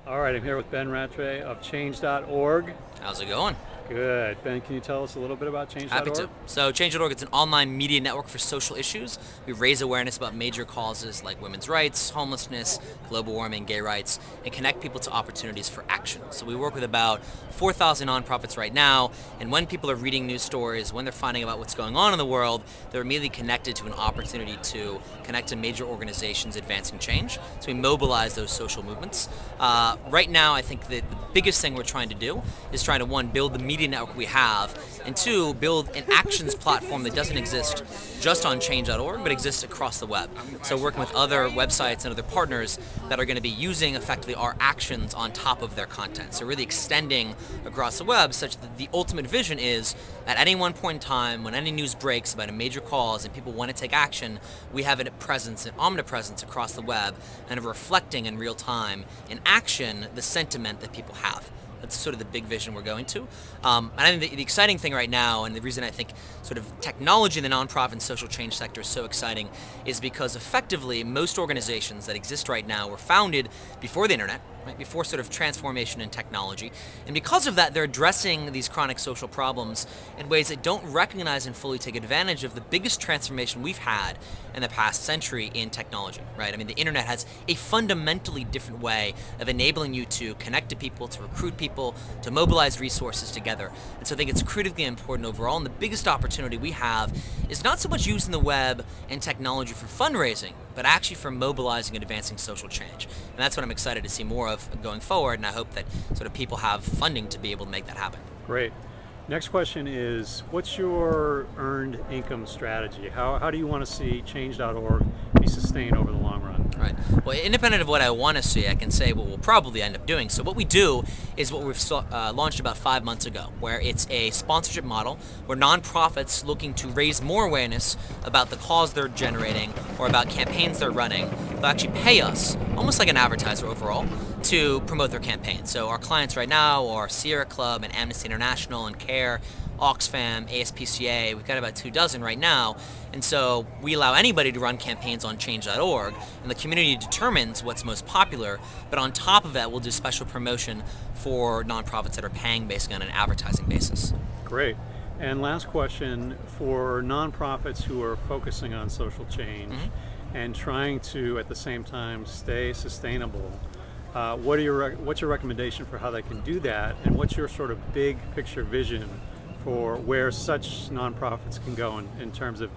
All right, I'm here with Ben Rattray of change.org. How's it going? Good. Ben, can you tell us a little bit about change.org? Happy to. So Change.org, it's an online media network for social issues. We raise awareness about major causes like women's rights, homelessness, global warming, gay rights, and connect people to opportunities for action. So we work with about 4,000 nonprofits right now, and when people are reading news stories, when they're finding about what's going on in the world, they're immediately connected to an opportunity to connect to major organizations advancing change. So we mobilize those social movements. Right now, I think that the biggest thing we're trying to do is trying to, one, build the media network we have, and two, build an actions platform that doesn't exist just on change.org, but exists across the web. So working with other websites and other partners that are going to be using effectively our actions on top of their content. So really extending across the web such that the ultimate vision is at any one point in time, when any news breaks about a major cause and people want to take action, we have it at presence and omnipresence across the web and are reflecting in real time in action the sentiment that people have. That's sort of the big vision we're going to. And I think the exciting thing right now, and the reason I think sort of technology in the nonprofit and social change sector is so exciting, is because effectively most organizations that exist right now were founded before the internet, right, before sort of transformation in technology. And because of that, they're addressing these chronic social problems in ways that don't recognize and fully take advantage of the biggest transformation we've had in the past century in technology, right? I mean, the internet has a fundamentally different way of enabling you to connect to people, to recruit people, to mobilize resources together. And so I think it's critically important overall, and the biggest opportunity we have is not so much using the web and technology for fundraising, but actually for mobilizing and advancing social change. And that's what I'm excited to see more of going forward, and I hope that sort of people have funding to be able to make that happen. Great. Next question is, what's your earned income strategy? How do you want to see change.org be sustained over the long run? Right. Well, independent of what I want to see, I can say what we'll probably end up doing. So what we do is what we've launched about 5 months ago, where it's a sponsorship model where nonprofits looking to raise more awareness about the cause they're generating or about campaigns they're running, they'll actually pay us, almost like an advertiser overall, to promote their campaign. So our clients right now are Sierra Club and Amnesty International and CARE, Oxfam, ASPCA, we've got about 24 right now, and so we allow anybody to run campaigns on change.org, and the community determines what's most popular, but on top of that we'll do special promotion for nonprofits that are paying basically on an advertising basis. Great. And last question, for nonprofits who are focusing on social change and trying to at the same time stay sustainable, what's your recommendation for how they can do that, and what's your sort of big picture vision for where such nonprofits can go in terms of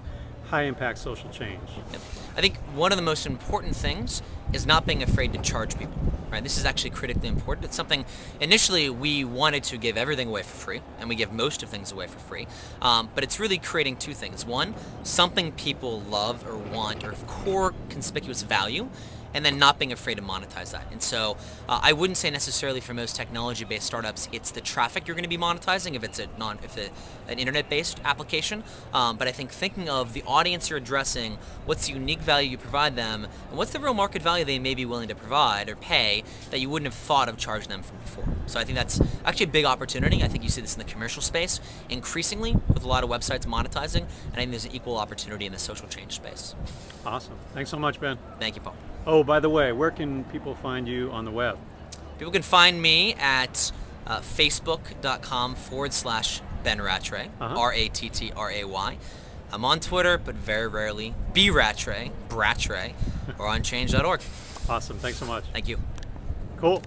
high impact social change? Yep. I think one of the most important things is not being afraid to charge people. Right? This is actually critically important. It's something initially we wanted to give everything away for free, and we give most of things away for free. But it's really creating two things. One, something people love or want or of core conspicuous value, and then not being afraid to monetize that. And so I wouldn't say necessarily for most technology-based startups it's the traffic you're going to be monetizing if it's an internet-based application. But I think thinking of the audience you're addressing, what's the unique value you provide them, and what's the real market value they may be willing to provide or pay that you wouldn't have thought of charging them from before. So I think that's actually a big opportunity. I think you see this in the commercial space increasingly with a lot of websites monetizing, and I think there's an equal opportunity in the social change space. Awesome. Thanks so much, Ben. Thank you, Paul. Oh, by the way, where can people find you on the web? People can find me at facebook.com/Ben Rattray, R-A-T-T-R-A-Y. I'm on Twitter, but very rarely. B Rattray, Brattray, or on change.org. Awesome. Thanks so much. Thank you. Cool.